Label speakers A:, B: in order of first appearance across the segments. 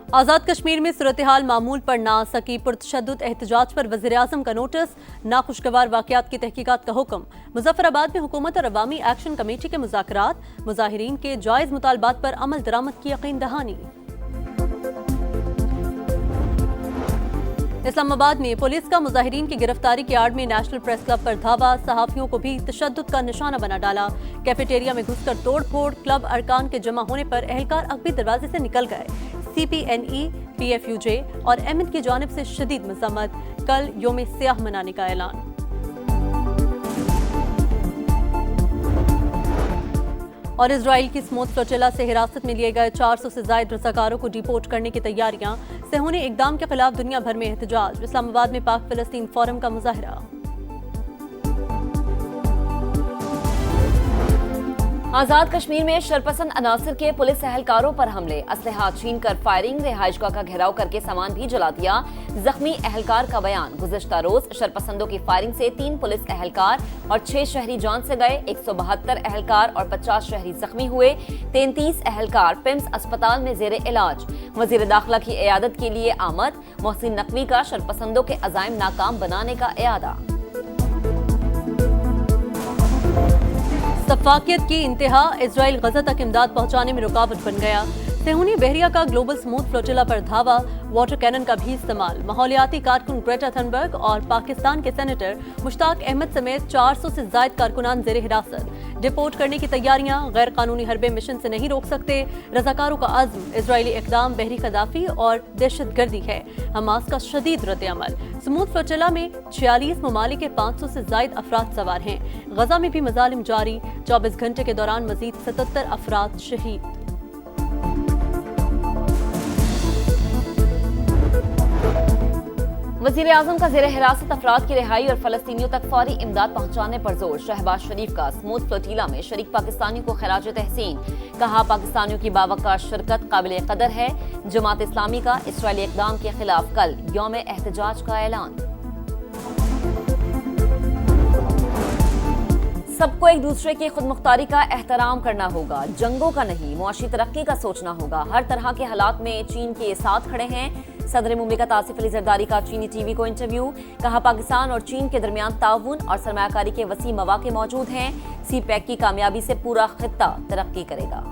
A: आज़ाद कश्मीर में सूरत हाल मामूल पर ना आ सकी, पुरतशद्दुद एहतजाज पर वज़ीर-ए-आज़म का नोटिस, नाखुशगवार वाक़यात की तहकीकात का हुक्म। मुजफ्फराबाद में हुकूमत और अवामी एक्शन कमेटी के मुज़ाकरात, मुज़ाहिरीन के जायज़ मुतालबात पर अमल दरामद की यकीन दहानी। इस्लामाबाद में पुलिस का मुज़ाहिरीन की गिरफ्तारी की आड़ में नेशनल प्रेस क्लब पर धावा, सहाफ़ियों को भी तशद्दुद का निशाना बना डाला। कैफेटेरिया में घुसकर तोड़-फोड़, क्लब अरकान के जमा होने पर एहलकार अगबी दरवाजे से निकल गए। CPNE, PFUJ और एमिन की जानिब से शदीद मज़म्मत, कल योम सियाह मनाने का ऐलान। और इजराइल की स्मूथ फ्लोटिला से हिरासत में लिए गए 400 से ज्यादा रज़ाकारों को डिपोर्ट करने की तैयारियां, सेहूनी इकदाम के खिलाफ दुनिया भर में एहतजाज, इस्लामाबाद में पाक फिलिस्तीन फोरम का मुजाहरा।
B: आजाद कश्मीर में शरपसंद अनासर के पुलिस एहलकारों पर हमले, असलहा छीन कर फायरिंग, रिहाइशगाह का घेराव करके सामान भी जला दिया। जख्मी एहलकार का बयान, गुज़िश्ता रोज शरपसंदों की फायरिंग से 3 पुलिस एहलकार और 6 शहरी जान से गए, 172 एहलकार और 50 शहरी जख्मी हुए, 33 एहलकार पिम्स अस्पताल में जेर इलाज। वजीर दाखिला की इयादत के लिए आमद, मोहसिन नकवी का शरपसंदों के अज़ाइम नाकाम बनाने का इरादा।
A: सफाकियत की इंतहा, इजराइल गजा तक इमदाद पहुंचाने में रुकावट बन गया। सेहूनी बहरिया का ग्लोबल स्मूथ फ्लोटिला पर धावा, वाटर कैनन का भी इस्तेमाल। माहौलियाती कारकुन ग्रेटा थनबर्ग और पाकिस्तान के सेनेटर मुश्ताक अहमद समेत 400 से ज्यादा कारकुनान जेर हिरासत, डिपोर्ट करने की तैयारियां, गैर कानूनी हरबे मिशन से नहीं रोक सकते, रज़ाकारों का अज़्म, इजरायली इक़दाम बहरी कदाफी और दहशतगर्दी है, हमास का शदीद रद्द-ए-अमल। स्मूथ फ्लोटिला में 46 ममालिक के 500 से ज्यादा अफराद सवार हैं। गजा में भी मजालिम जारी, 24 घंटे के दौरान मजीद 77 अफराद शहीद।
B: वज़ीर आज़म का जेर हिरासत अफराद की रिहाई और फलस्तीनियों तक फौरी इमदाद पहुँचाने पर जोर, शहबाज शरीफ का स्मूथ फ्लोटिला में शरीक पाकिस्तानियों को खिराज तहसीन, कहा पाकिस्तानियों की बावकार शिरकत काबिल कदर है। जमात इस्लामी का इसराइली इक़दाम के खिलाफ कल यौम एहतजाज का ऐलान। सबको एक दूसरे की खुद मुख्तारी का एहतराम करना होगा, जंगों का नहीं, मुआशी तरक्की का सोचना होगा। हर तरह के हालात में चीन के साथ खड़े हैं। सदर मुमलिकत आसिफ अली जरदारी का चीनी टीवी को इंटरव्यू, कहा पाकिस्तान और चीन के दरमियान ताउन और सरमायाकारी के वसी मौके मौजूद हैं। CPEC की कामयाबी से पूरा खित्ता तरक्की करेगा।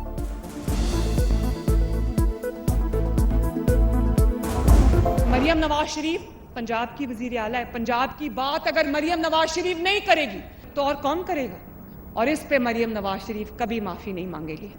C: मरियम नवाज शरीफ पंजाब की वजीर आला है। पंजाब की बात अगर मरियम नवाज शरीफ नहीं करेगी तो और कौन करेगा? और इस पे मरियम नवाज शरीफ कभी माफी नहीं मांगेगी।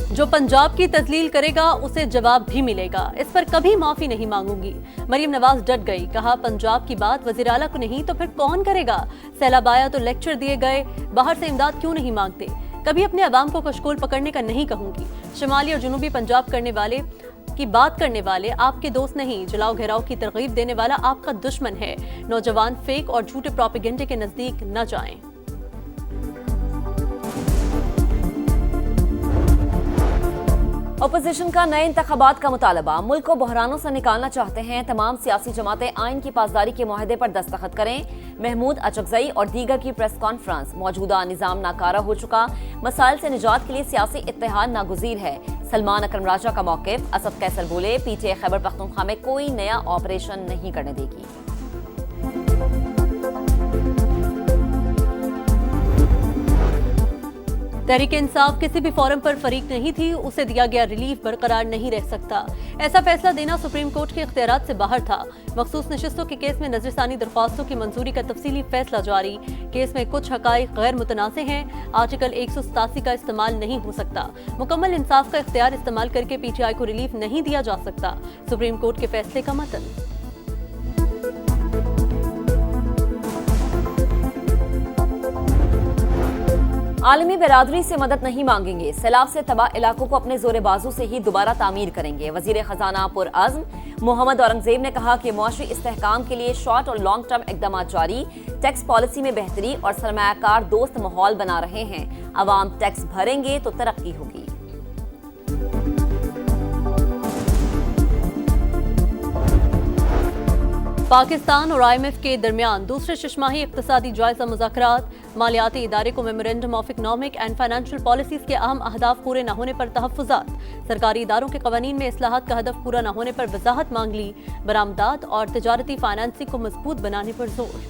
A: जो पंजाब की तजलील करेगा उसे जवाब भी मिलेगा, इस पर कभी माफी नहीं मांगूंगी। मरियम नवाज डट गई, कहा पंजाब की बात वज़ीर आला को नहीं तो फिर कौन करेगा? सैलाब आया तो लेक्चर दिए गए, बाहर से इमदाद क्यों नहीं मांगते? कभी अपने अवाम को कशकोल पकड़ने का नहीं कहूंगी। शुमाली और जुनूबी पंजाब की बात करने वाले आपके दोस्त नहीं, जलाओ घेराव की तरगीब देने वाला आपका दुश्मन है। नौजवान फेक और झूठे प्रोपेगेंडे के नजदीक न जाएं।
B: अपोजिशन का नए इंतखाबात का मुतालबा, मुल्क को बहरानों से निकालना चाहते हैं। तमाम सियासी जमातें आइन की पासदारी के मुआहदे पर दस्तखत करें। महमूद अचकजई और दीगर की प्रेस कॉन्फ्रेंस, मौजूदा निजाम नाकारा हो चुका, मसाइल से निजात के लिए सियासी इत्तेहाद नागुज़ीर है। सलमान अकरम राजा का मौक़िफ़, असद कैसर बोले PTI खैबर पख्तूनख्वा में कोई नया ऑपरेशन नहीं करने देगी।
A: तहरीक इंसाफ किसी भी फोरम पर फरीक नहीं थी, उसे दिया गया रिलीफ बरकरार नहीं रह सकता। ऐसा फैसला देना सुप्रीम कोर्ट के इख्तियारात से बाहर था। मखसूस नशिस्तों के केस में नजरसानी दरख्वास्तों की मंजूरी का तफसीली फैसला जारी। केस में कुछ हकाइक गैर मुतनाज़े हैं। आर्टिकल 187 का इस्तेमाल नहीं हो सकता। मुकम्मल इंसाफ का इख्तियार इस्तेमाल करके PTI को रिलीफ नहीं दिया जा सकता। सुप्रीम कोर्ट के फैसले का मतन।
B: आलमी बिरादरी से मदद नहीं मांगेंगे, सैलाब से तबाह इलाकों को अपने जोरे बाजू से ही दोबारा तामीर करेंगे। वजीर खजाना पुरअज़्म मोहम्मद औरंगजेब ने कहा कि मुआशी इस्तेहकाम के लिए शॉर्ट और लॉन्ग टर्म इकदाम जारी, टैक्स पॉलिसी में बेहतरी और सरमायाकार दोस्त माहौल बना रहे हैं। अवाम टैक्स भरेंगे तो तरक्की होगी।
A: पाकिस्तान और IMF के दरमियान दूसरे शिशमाही इक्तिसादी जायजा मुज़ाकरात, मालियाती इदारे को memorandum of economic and financial policies के अहम अहदाफ पूरे न होने पर तहफ़्फ़ुज़ात, सरकारी इदारों के कवानीन में इस्लाहात का हदफ पूरा न होने पर वजाहत मांग ली, बरामदात और तिजारती फाइनेंसिंग को मजबूत बनाने पर जोर।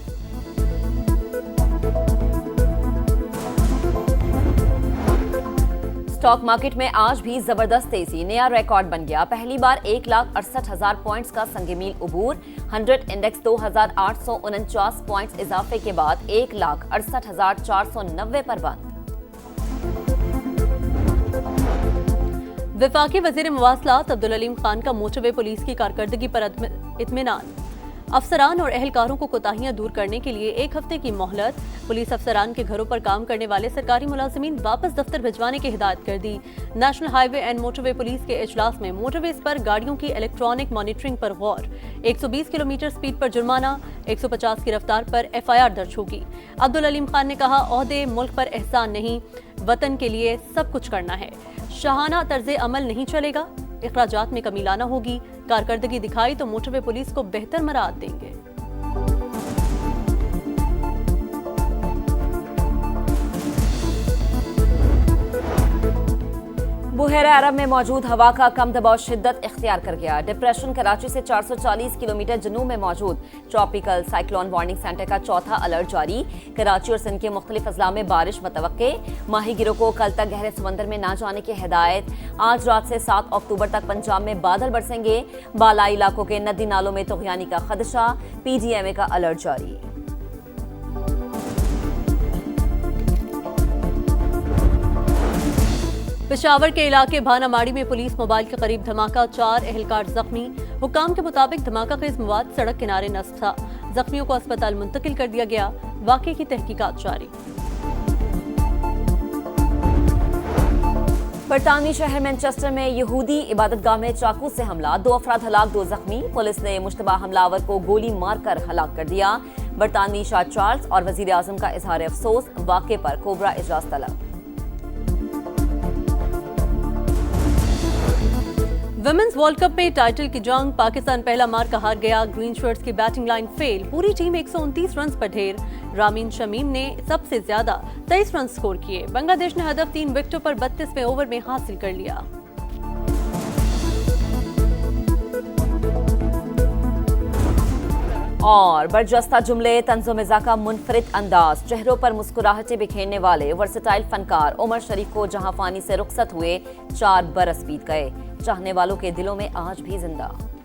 B: स्टॉक मार्केट में आज भी जबरदस्त तेजी, नया रिकॉर्ड बन गया। पहली बार 1,68,000 पॉइंट्स का संगमील उबूर। 100 इंडेक्स 2,849 पॉइंट्स इजाफे के बाद 1,68,490 पर बंद।
A: वफाकी वजीर मवासलात अब्दुल अलीम खान का मोटरवे पुलिस की कारकर्दगी पर इत्मीनान। अफसरान और एहलकारों को कोताहियां दूर करने के लिए 1 हफ्ते की मोहलत। पुलिस अफसरान के घरों पर काम करने वाले सरकारी मुलाजिमीन वापस दफ्तर भिजवाने की हिदायत कर दी। National highway and motorway police के इजलास में मोटरवेज पर गाड़ियों की इलेक्ट्रॉनिक मॉनिटरिंग पर गौर। 120 किलोमीटर स्पीड पर जुर्माना, 150 की रफ्तार पर FIR दर्ज होगी। अब्दुल अलीम खान ने कहा, ओहदे मुल्क पर एहसान नहीं, वतन के लिए सब कुछ करना है। शाहाना तर्ज अमल नहीं चलेगा, इखराजात में कमी लाना होगी। कारकर्दगी दिखाई तो मोटरवे पुलिस को बेहतर मराद देंगे।
B: बुहेरा अरब में मौजूद हवा का कम दबाव शिद्दत इख्तियार कर गया। डिप्रेशन कराची से 440 किलोमीटर जनूब में मौजूद ट्रॉपिकल साइक्लोन वार्निंग सेंटर का चौथा अलर्ट जारी। कराची और सिंध के मुख्तलिफ अजला में बारिश मुतवक्के। माहीगिरों को कल तक गहरे समंदर में ना जाने की हिदायत। आज रात से 7 अक्टूबर तक पंजाब में बादल बरसेंगे। बालाई इलाकों के नदी नालों में तुग़यानी का खदशा। PGMA का अलर्ट जारी।
A: पेशावर के इलाके भानामाड़ी में पुलिस मोबाइल के करीब धमाका, 4 एहलकार जख्मी। हुकाम के मुताबिक धमाका खेज मवाद सड़क किनारे नस्ब था। जख्मियों को अस्पताल मुंतकिल कर दिया गया। वाक़े की तहकीकात जारी।
B: बरतानवी शहर मैनचेस्टर में यहूदी इबादतगाह में चाकू से हमला, 2 अफराद हलाक, 2 जख्मी। पुलिस ने मुश्तबा हमलावर को गोली मारकर हलाक कर दिया। बरतानवी शाह चार्ल्स और वजीर आजम का इजहार अफसोस, वाक़े पर कोबरा इजलास तलब।
A: वुमेन्स वर्ल्ड कप में टाइटल की जंग, पाकिस्तान पहला मार का हार गया। ग्रीन शर्ट्स की बैटिंग लाइन फेल, पूरी टीम 129 रन पर ढेर। रामीन शमीम ने सबसे ज्यादा 23 रन स्कोर किए। बांग्लादेश ने हदफ 3 विकेटों पर 32वें ओवर में हासिल कर लिया।
B: और बरजस्ता जुमले, तंज़ो-मिज़ा का मुनफरिद अंदाज, चेहरों पर मुस्कुराहटें बिखेरने वाले वर्सेटाइल फनकार उमर शरीफ को जहां फानी से रुखसत हुए 4 बरस बीत गए, चाहने वालों के दिलों में आज भी जिंदा।